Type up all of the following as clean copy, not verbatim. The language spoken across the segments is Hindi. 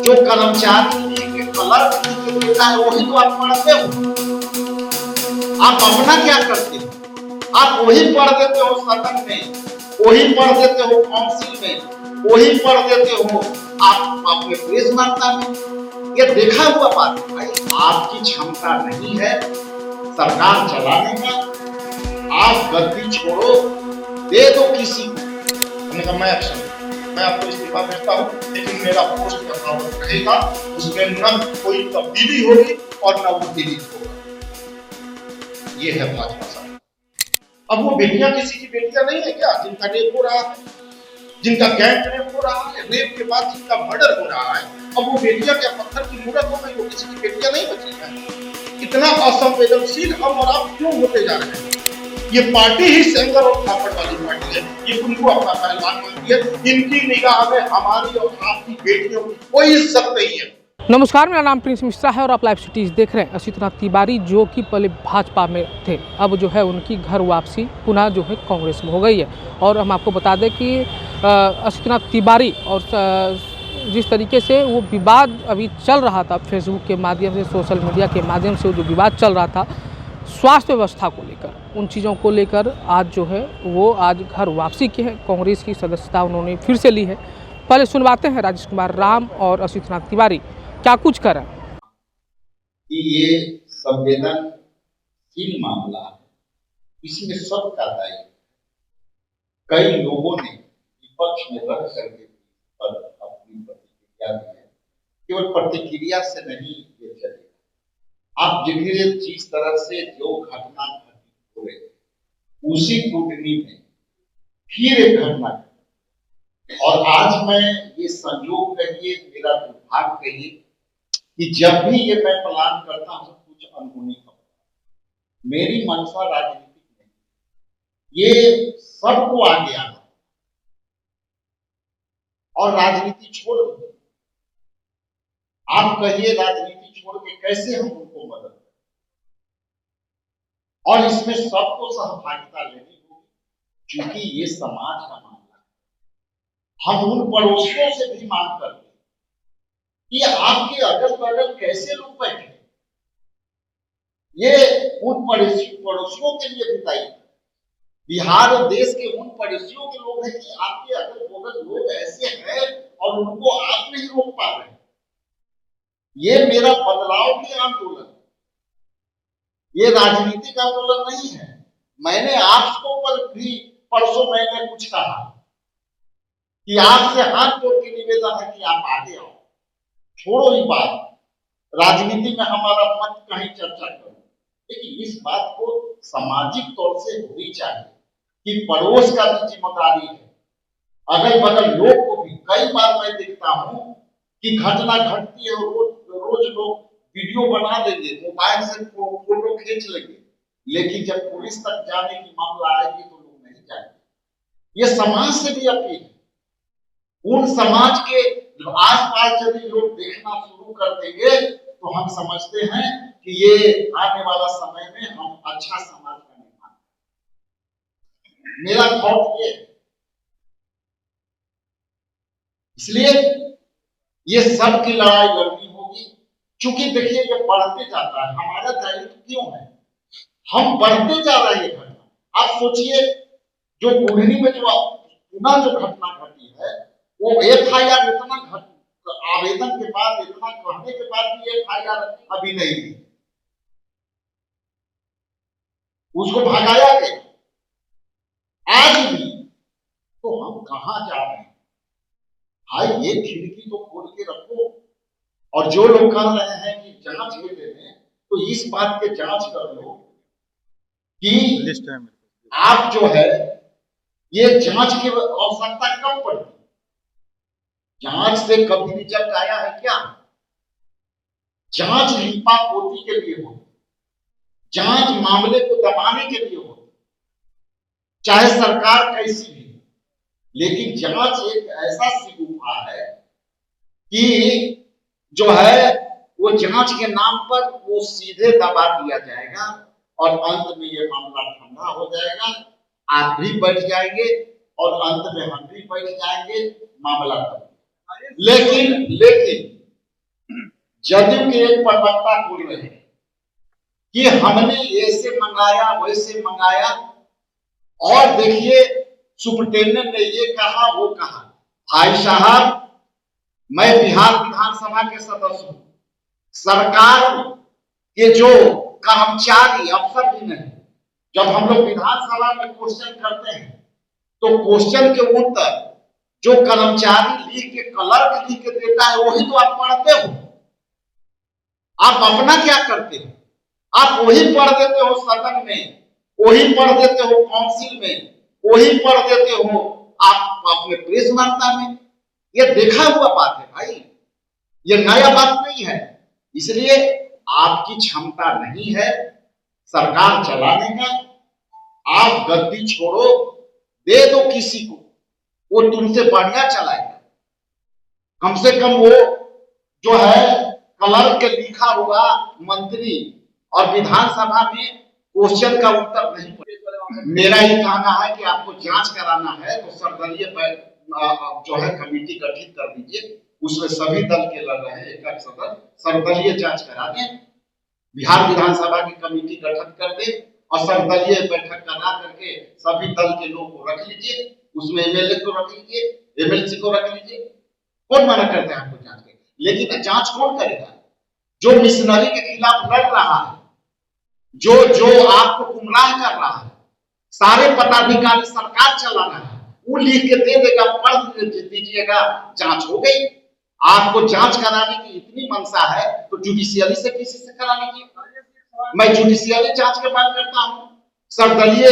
जो कर्मचारी के क्लर्क के देता है वही तो आप पढ़ते हो। आप अपना क्या करते हो? आप वही पढ़ देते हो सदन में, वही पढ़ देते हो काउंसिल में, वही पढ़ देते हो आप अपने प्रेस वार्ता में। ये देखा हुआ बात है भाई। आपकी क्षमता नहीं है सरकार चलाने का, आप गद्दी छोड़ो, दे दो किसी को। हमने कहा मैं आपको इस्तीफा भेजता हूँ, लेकिन मेरा पोस्ट यथावत रहेगा, उसमें न कोई तब्दीली होगी और न वो डिलीट होगा। ये है भाजपा सरकार। अब वो बेटियां किसी की बेटियां नहीं है क्या जिनका रेप हो रहा है, जिनका गैंग रेप हो रहा है, रेप के बाद जिनका मर्डर हो रहा है? अब वो बेटियां क्या पत्थर की मूरत हो गई? वो किसी की बेटियां नहीं बची है? इतना असंवेदनशील हम और आप क्यों होते जा रहे हैं? ये पार्टी ही सेंगर और थापड़ वाली पार्टी है, ये उनको अपना पहलवान मानती है। इनकी निगाह में हमारी और आपकी बेटियों की कोई इज्जत नहीं है। नमस्कार, मेरा नाम प्रिंस मिश्रा है और आप लाइव सिटीज देख रहे हैं। असितनाथ तिवारी जो कि पहले भाजपा में थे, अब जो है उनकी घर वापसी पुनः जो है कांग्रेस में हो गई है। और हम आपको बता दें कि असितनाथ तिवारी और जिस तरीके से वो विवाद अभी चल रहा था फेसबुक के माध्यम से, सोशल मीडिया के माध्यम से जो विवाद चल रहा था स्वास्थ्य व्यवस्था को लेकर, उन चीज़ों को लेकर आज जो है वो आज घर वापसी की है। कांग्रेस की सदस्यता उन्होंने फिर से ली है। पहले सुनवाते हैं राजेश कुमार राम और असितनाथ तिवारी क्या कुछ करें। कि ये संवेदनशील मामला है, इसमें सबका दायित्व। कई लोगों ने विपक्ष में रह करके पर अपनी प्रतिक्रिया दी है। केवल प्रतिक्रिया से नहीं ये चलेगा। आप जिस तरह से जो घटना घटित हो रही उसी कुंडली में फिर एक घटना, और आज मैं ये संयोग कहिए, मेरा दुर्भाग्य कहिए कि जब भी ये मैं प्लान करता हूं कुछ अनहोनी खबर। मेरी मंशा राजनीतिक नहीं, ये सबको आगे आना और राजनीति छोड़ दो। आप कहिए राजनीति छोड़ के कैसे हम उनको मदद करें? और इसमें सबको सहभागिता लेनी होगी, क्योंकि ये समाज का मामला है। हम उन पड़ोसियों से भी मांग करते हैं कि आपके अगल बगल कैसे लोग बैठे, ये उन पड़ोसियों के लिए भी दायित्व। बिहार और देश के उन पड़ोसियों के लोग हैं कि आपके अगल बगल लोग ऐसे हैं और उनको आप नहीं रोक पा रहे। ये मेरा बदलाव के आंदोलन, ये राजनीतिक आंदोलन नहीं है। मैंने आपको पर भी परसों मैंने कुछ कहा कि आपसे हाथ जोड़ के निवेदन है कि आप आगे आओ, छोड़ो ये बात, राजनीति में हमारा मत कहीं चर्चा करो, लेकिन इस बात को सामाजिक तौर से होनी चाहिए कि पड़ोस का भी जिम्मेदारी है। अगल बगल लोग को भी, कई बार मैं देखता हूं कि घटना घटती है, रोज लोग वीडियो बना देंगे, मोबाइल से फोटो खींच लेंगे, लेकिन जब पुलिस तक जाने की मामला आएगी तो लोग नहीं जाएंगे। ये समाज से भी अपील है। उन समाज के आसपास यदि लोग देखना शुरू कर देंगे तो हम समझते हैं कि ये आने वाला समय में हम अच्छा समाज का निर्माण करेंगे। मेरा थॉट ये है। इसलिए ये सब की लड़ाई लड़नी होगी, क्योंकि देखिए ये बढ़ते जाता है। हमारा दायित्व क्यों है? हम बढ़ते जा रहे हैं घटना। आप सोचिए, जो कुंडली में जो पुनः जो घटना घटी है, वो FIR इतना आवेदन के बाद, इतना कहने के बाद भी FIR अभी नहीं दी, उसको भगाया गया आज भी। तो हम कहां जा रहे हैं भाई? ये खिड़की तो खोल के रखो। और जो लोग कह रहे हैं कि जांच के देने, तो इस बात के जांच कर लो कि आप जो है ये जांच की आवश्यकता कब पड़ी? जांच से कभी रिजल्ट आया है क्या? जांच लीपापोती के लिए होती, जांच मामले को दबाने के लिए होती, चाहे सरकार कैसी भी। लेकिन जांच एक ऐसा सिगुफा है कि जो है वो जांच के नाम पर वो सीधे दबा दिया जाएगा और अंत में ये मामला ठंडा हो जाएगा। आप भी बैठ जाएंगे और अंत में हम भी बैठ जाएंगे, मामला खत्म। लेकिन जदयू के एक प्रवक्ता बोल रहे हैं कि हमने ऐसे मंगाया वैसे मंगाया, और देखिए सुप्रिंटेंडेंट ने ये कहा वो कहा। भाई साहब, मैं बिहार विधानसभा के सदस्य हूं, सरकार के जो कर्मचारी अफसर भी नहीं, जब हम लोग विधानसभा में क्वेश्चन करते हैं तो क्वेश्चन के उत्तर जो कर्मचारी लिख के, क्लर्क लिख के देता है, वही तो आप पढ़ते हो। आप अपना क्या करते हो? आप वही पढ़ देते हो सदन में, वही पढ़ देते हो काउंसिल में, वही पढ़ देते हो आप अपने प्रेस वार्ता में। ये देखा हुआ बात है भाई, ये नया बात नहीं है। इसलिए आपकी क्षमता नहीं है सरकार चलाने का। आप गद्दी छोड़ो, दे दो किसी को, वो तुमसे बढ़िया चलाएगा। कम से कम वो जो है क्लर्क के लिखा हुआ मंत्री और विधानसभा में क्वेश्चन का उत्तर नहीं पड़ेगा। मेरा ये कहना है कि आपको जांच कराना है तो सर्वदलीय जो है कमेटी गठित कर दीजिए, उसमें सभी दल के लग रहे हैं, एक सदस्य सर्वदलीय जांच करा दें, बिहार विधानसभा की कमेटी गठित कर दे और सर्वदलीय बैठक करा करके सभी दल के लोग को रख लीजिए, उसमें एमएलए को रख लीजिए, एमएलसी को रख लीजिए। कौन मना करते हैं आपको जांच के? लेकिन जांच कौन करेगा? जो मिशनरी के खिलाफ लड़ रहा है, जो आपको गुमराह कर रहा है, सारे पदाधिकारी सरकार चला रहा है, वो लिख के दे देगा, पढ़ दीजिएगा, जांच हो गई। आपको जांच कराने की इतनी मंशा है तो जुडिशियरी से किसी से कराने की। मैं जुडिशियरी जांच के बात करता हूं, सर्वदलीय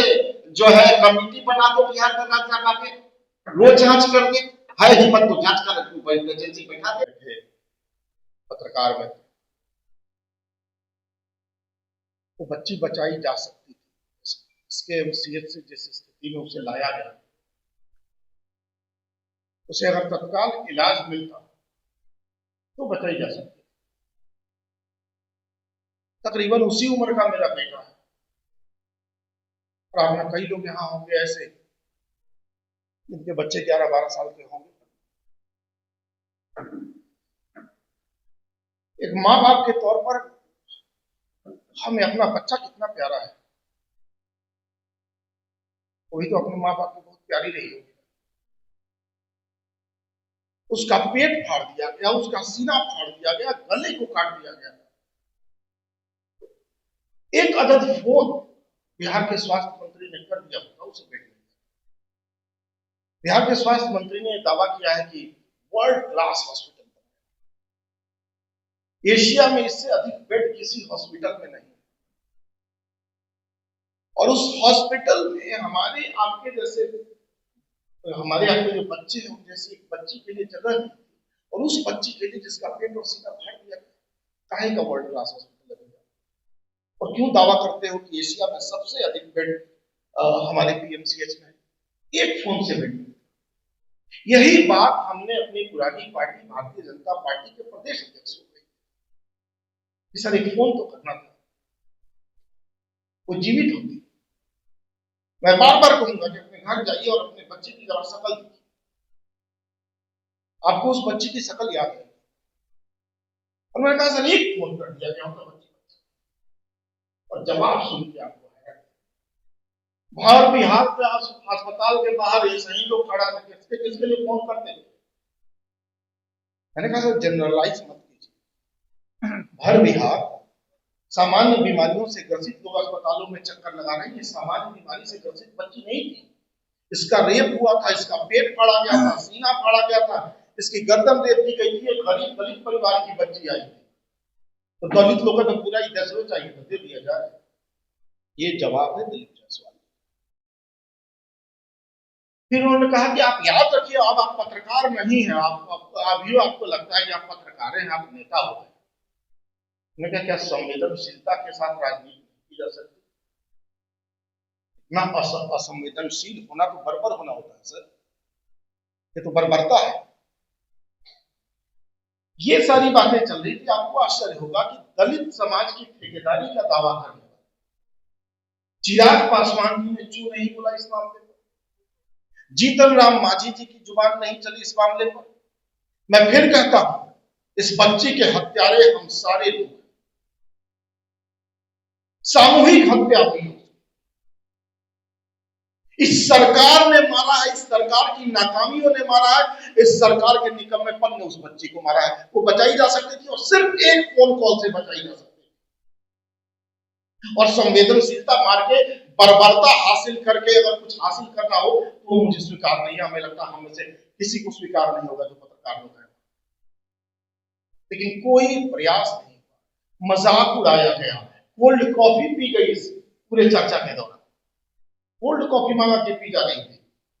जो है कमेटी बना दो बिहार विधानसभा के, वो जांच कर दे। है हिम्मत तो जांच कर एजेंसी बैठा दे। पत्रकार में वो बच्ची बचाई जा सकती थी, इसके एमसीएच से जिस स्थिति में उसे लाया गया, उसे अगर तत्काल इलाज मिलता तो बचाई जा सकती। तकरीबन उसी उम्र का मेरा बेटा है, और आप में कई लोग यहाँ होंगे ऐसे जिनके बच्चे 11-12 साल के होंगे। एक माँ बाप के तौर पर हमें अपना बच्चा कितना प्यारा है, वही तो अपने माँ बाप को बहुत प्यारी रही होगी। उसका पेट फाड़ दिया गया, उसका सीना फाड़ दिया गया, गले को काट दिया गया। एक अदद फोन बिहार के स्वास्थ्य मंत्री ने कर दिया होगा उसे बेटे। बिहार के स्वास्थ्य मंत्री ने दावा किया है कि वर्ल्ड क्लास हॉस्पिटल, एशिया में इससे अधिक बेड किसी हॉस्पिटल में नहीं, और उस हॉस्पिटल में हमारे आपके जो बच्चे हैं, जैसे एक बच्ची के लिए जगह नहीं, और उस बच्ची के लिए जिसका पेट और सीना फाड़ दिया, काहे का वर्ल्ड क्लास हॉस्पिटल लगेगा? और क्यों दावा करते हो कि एशिया में सबसे अधिक बेड हमारे पीएमसीएच में? एक फोन से बेड। यही बात हमने अपनी पुरानी पार्टी भारतीय जनता पार्टी के प्रदेश अध्यक्ष को कही, सर एक फोन तो करना था, वो जीवित होती। मैं बार बार कहूंगा कि अपने घर जाइए और अपने बच्चे की जरा शक्ल देखिए, आपको उस बच्ची की शक्ल याद है। और मैंने कहा सर एक फोन कर दिया गया होगा बच्ची, और जवाब सुन के आपको है भर बिहार के अस्पताल के बाहर ऐसे ही लोग खड़ा थे, किसके लिए फोन करते थे? मैंने कहा सर जनरलाइज मत कीजिए, भर बिहार सामान्य बीमारियों से ग्रसित लोग अस्पतालों में चक्कर लगा रहे हैं। सामान्य बीमारी से ग्रसित बच्ची नहीं थी, इसका रेप हुआ था, इसका पेट फाड़ा गया था, सीना फाड़ा गया था, इसकी गर्दन रेप दी गई थी। एक गरीब दलित परिवार की बच्ची आई थी, तो दलित लोगों को पूरा ही 10 चाहिए तो दे दिया जाए। ये जवाब है दिलीप जायसवाल। फिर उन्होंने कहा कि आप याद रखिए, अब आप पत्रकार नहीं हैं, अभी आपको लगता है कि आप पत्रकार हैं, आप नेता हो गए। मैं क्या संवेदनशीलता के साथ राजनीति की जा सकती? इतना असंवेदनशील होना तो बर्बर होना होता है सर, ये तो बर्बरता है। ये सारी बातें चल रही थी। आपको आश्चर्य होगा कि दलित समाज की ठेकेदारी का दावा करने वाला चिराग पासवान जी ने क्यों नहीं बोला इस मामले पर? जीतन राम मांझी जी की जुबान नहीं चली इस मामले पर। मैं फिर कहता हूं, इस बच्ची के हत्यारे हम सारे लोग, सामूहिक हत्या हुई। इस सरकार ने मारा है, इस सरकार की नाकामियों ने मारा है, इस सरकार के निकम्मेपन ने उस बच्ची को मारा है। वो बचाई जा सकती थी और सिर्फ एक फोन कॉल से बचाई जा सकती थी। और संवेदनशीलता मार के, बर्बरता हासिल करके अगर कुछ हासिल करना हो तो मुझे स्वीकार नहीं है। हमें लगता है हम में से किसी को स्वीकार नहीं होगा जो पत्रकार लोग हैं। लेकिन कोई प्रयास नहीं, मजाक उड़ाया गया, कोल्ड कॉफी पी गई इस पूरे चर्चा के दौरान। कोल्ड कॉफी मांगा के पी जा रही थी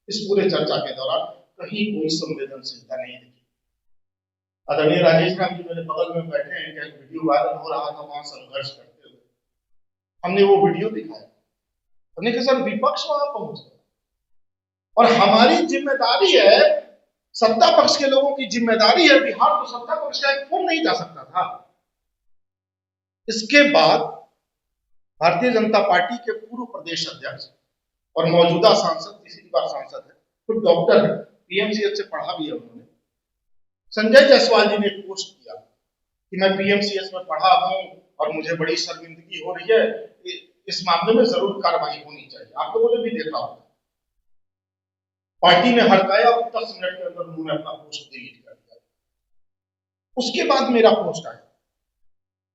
इस पूरे चर्चा के दौरान। कहीं कोई संवेदनशीलता नहीं दिखी। आदरणीय राजेश राम जी मेरे बगल में बैठे हैं, क्या वीडियो वायरल हो रहा था वहां संघर्ष करते हुए, हमने वो वीडियो दिखाया। हमने कहा सर विपक्ष वहां पहुंच गया और हमारी जिम्मेदारी है, सत्ता पक्ष के लोगों की जिम्मेदारी है। बिहार तो सत्ता पक्ष का एक फोन नहीं जा सकता था। इसके बाद भारतीय जनता पार्टी के पूर्व प्रदेश अध्यक्ष और मौजूदा सांसद, तीसरी बार सांसद है, तो डॉक्टर है, पीएमसीएच से पढ़ा भी है उन्होंने, संजय जायसवाल जी ने एक पोस्ट किया कि मैं पीएमसीएच में पढ़ा हूं और मुझे बड़ी शर्मिंदगी हो रही है, इस मामले में जरूर कार्रवाई होनी चाहिए। आप लोगों ने भी देखा होगा। पार्टी ने हड़काया और 10 मिनट के अंदर उन्होंने अपना पोस्ट डिलीट कर दिया। उसके बाद मेरा पोस्ट आया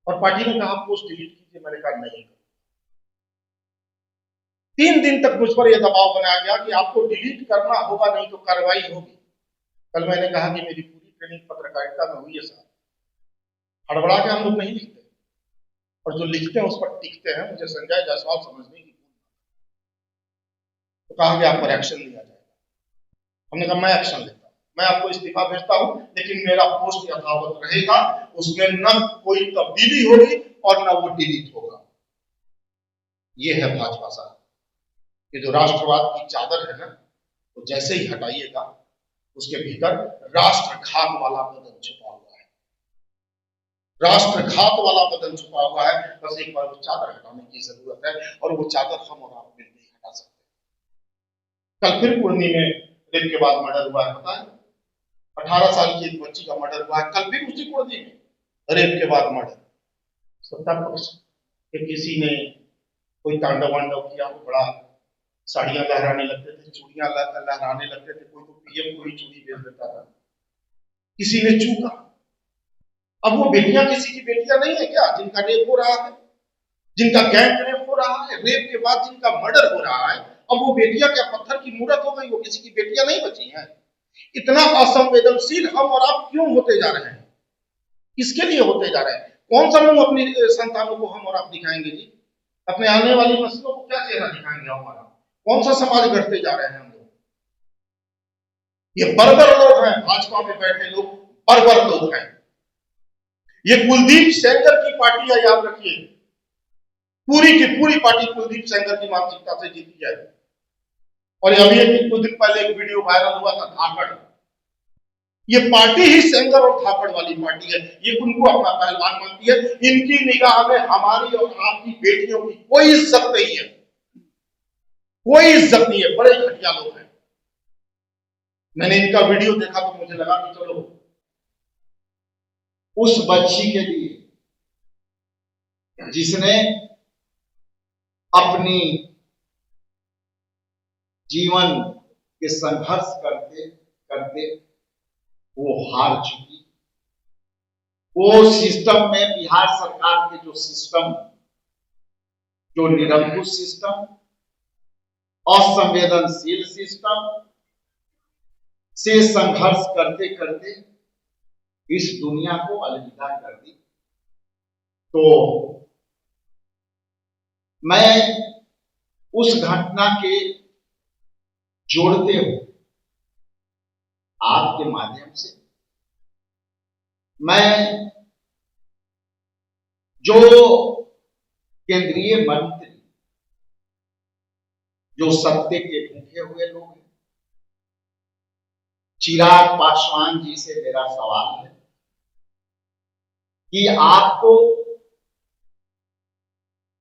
और पार्टी ने कहा पोस्ट डिलीट कीजिए। मैंने कहा नहीं। 3 दिन तक मुझ पर यह दबाव बनाया गया कि आपको डिलीट करना होगा, नहीं तो कार्रवाई होगी। कल मैंने कहा कि मेरी पूरी ट्रेनिंग पत्रकारिता में हुई है साहब, हड़बड़ा के हम लोग नहीं लिखते और जो लिखते हैं उस पर टिकते हैं। मुझे संजय जायसवाल समझने की तो कहा कि आप पर एक्शन लिया जाएगा। हमने कहा मैं एक्शन लेता हूं, मैं आपको इस्तीफा भेजता हूं, लेकिन मेरा पोस्ट यथावत रहेगा, उसमें न कोई तब्दीली होगी और न वो डिलीट होगा। ये है भाजपा साहब, ये जो राष्ट्रवाद की चादर है ना, तो जैसे ही हटाइएगा उसके भीतर राष्ट्रघात वाला बदन छुपा हुआ है। राष्ट्रघात वाला बदन छुपा हुआ है। बस एक बार वो चादर हटाने की जरूरत है और वो चादर हम और आप मिलकर हटा सकते हैं। कल फिर पूर्णी में रेप के बाद मर्डर हुआ है, पता है? 18 साल की एक बच्ची का मर्डर हुआ है। कल फिर उसी कुर्दी में रेप के बाद मर्डर। सत्ता पक्ष के किसी ने कोई तांडव वांडव किया, बड़ा साड़ियां लहराने लगते थे, चूड़ियां लहराने लगते थे, कोई तो पीएम को ही चूड़ी भेज देता था। किसी ने चूका। अब वो बेटियां किसी की बेटियां नहीं है क्या, जिनका रेप हो रहा है, जिनका गैंग रेप हो रहा है, रेप के बाद जिनका मर्डर हो रहा है, अब वो बेटियां क्या पत्थर की मूर्त हो गई? वो किसी की बेटियां नहीं बची हैं। इतना असंवेदनशील हम और आप क्यों होते जा रहे हैं? किसके लिए होते जा रहे हैं? कौन सा मुंह अपनी संतानों को हम और आप दिखाएंगे जी? अपने आने वाली नस्लों को क्या चेहरा दिखाएंगे हमारा? कौन सा समाज गढ़ते जा रहे हैं हम लोग? ये बर्बर लोग हैं, भाजपा में बैठे लोग बर्बर लोग हैं। ये कुलदीप सेंगर की पार्टी है, याद रखिए। पूरी की पूरी पार्टी कुलदीप सेंगर की मानसिकता से जीती है। और अभी कुछ दिन पहले एक वीडियो वायरल हुआ था, धाकड़। ये पार्टी ही सेंगर और धाकड़ वाली पार्टी है। ये उनको अपना पहलवान मानती है। इनकी निगाह में हमारी और आपकी बेटियों की कोई इज्जत नहीं है, कोई इज्जत नहीं है। बड़े घटिया लोग हैं। मैंने इनका वीडियो देखा तो मुझे लगा कि चलो उस बच्ची के लिए जिसने अपनी जीवन के संघर्ष करते करते वो हार चुकी, वो सिस्टम में, बिहार सरकार के जो सिस्टम, जो निरंकुश सिस्टम, असंवेदनशील सिस्टम से संघर्ष करते करते इस दुनिया को अलविदा कर दी। तो मैं उस घटना के जोड़ते हुए आपके माध्यम से मैं जो केंद्रीय मंत्री, जो सत्य के भूखे हुए लोग हैं, चिराग पासवान जी से मेरा सवाल है कि आपको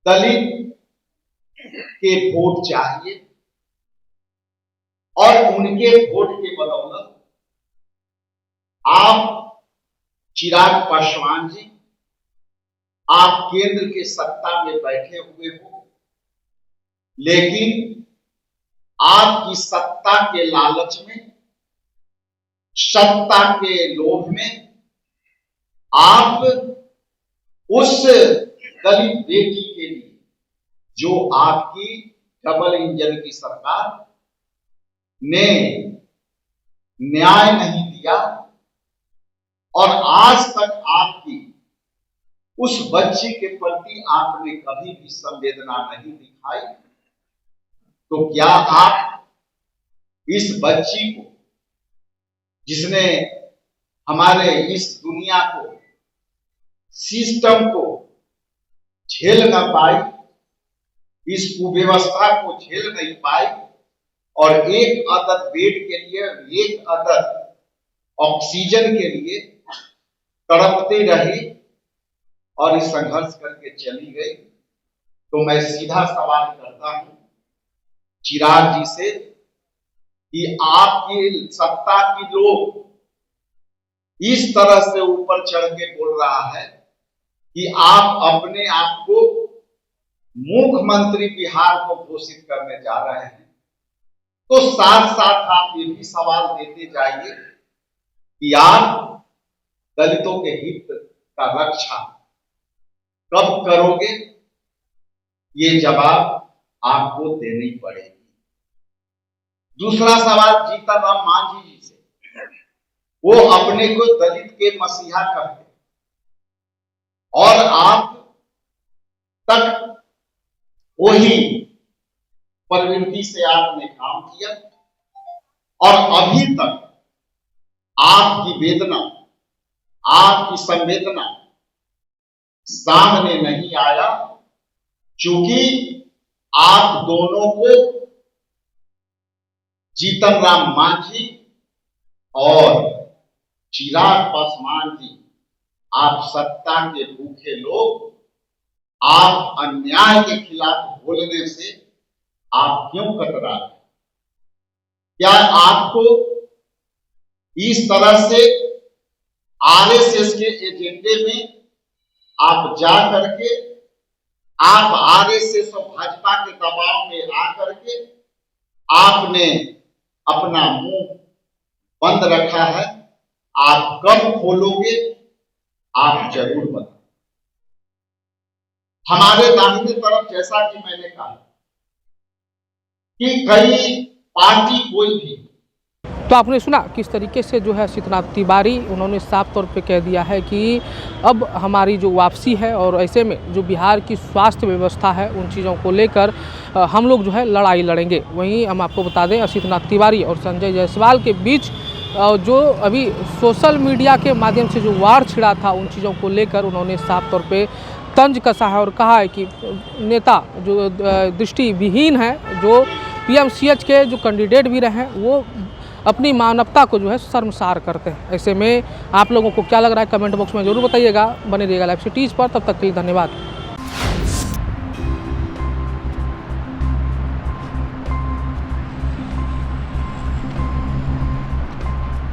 दलित के वोट चाहिए और उनके वोट के बदौलत आप चिराग पासवान जी, आप केंद्र के सत्ता में बैठे हुए हो, लेकिन आपकी सत्ता के लालच में, सत्ता के लोभ में आप उस दलित बेटी के लिए, जो आपकी डबल इंजन की सरकार ने न्याय नहीं दिया और आज तक आपकी उस बच्ची के प्रति आपने कभी भी संवेदना नहीं दिखाई, तो क्या आप इस बच्ची को, जिसने हमारे इस दुनिया को, सिस्टम को झेल न पाई, इस कुव्यवस्था को झेल नहीं पाई और एक अदद बेड के लिए, एक अदद ऑक्सीजन के लिए तड़पते रही और इस संघर्ष करके चली गई, तो मैं सीधा सवाल करता हूं चिराग जी से कि आपकी सत्ता की लोग इस तरह से ऊपर चढ़ के बोल रहा है कि आप अपने आप को मुख्यमंत्री बिहार को घोषित करने जा रहे हैं, तो साथ साथ आप ये भी सवाल देते जाइए कि आप दलितों के हित का रक्षा कब करोगे, ये जवाब आपको देनी पड़ेगी। दूसरा सवाल जीतन राम मांझी जी से, वो अपने को दलित के मसीहा कहते और आप तक वही प्रवृत्ति से आपने काम किया और अभी तक आपकी वेदना, आपकी संवेदना सामने नहीं आया, क्योंकि आप दोनों को जीतन राम मांझी और चिराग पासवान जी, आप सत्ता के भूखे लोग, आप अन्याय के खिलाफ बोलने से आप क्यों कतरा रहे? क्या आपको इस तरह से आरएसएस के एजेंडे में आप जा करके, आप आरएसएस और भाजपा के दबाव में आकर के आपने अपना मुंह बंद रखा है? आप कब खोलोगे, आप जरूर बताएं। हमारे दाहिने तरफ, जैसा कि मैंने कहा कि कई पार्टी कोई भी, तो आपने सुना किस तरीके से जो है शीतनाथ तिवारी, उन्होंने साफ तौर पे कह दिया है कि अब हमारी जो वापसी है और ऐसे में जो बिहार की स्वास्थ्य व्यवस्था है, उन चीज़ों को लेकर हम लोग जो है लड़ाई लड़ेंगे। वहीं हम आपको बता दें, शीतनाथ तिवारी और संजय जायसवाल के बीच जो अभी सोशल मीडिया के माध्यम से जो वार छिड़ा था, उन चीज़ों को लेकर उन्होंने साफ तौर पे तंज कसा है और कहा है कि नेता जो दृष्टिविहीन है, जो पीएमसीएच के जो कैंडिडेट भी रहे हैं, वो अपनी मानवता को जो है शर्मसार करते हैं। ऐसे में आप लोगों को क्या लग रहा है, कमेंट बॉक्स में ज़रूर बताइएगा। बने रहिएगा लाइव सिटीज़ पर, तब तक के लिए धन्यवाद।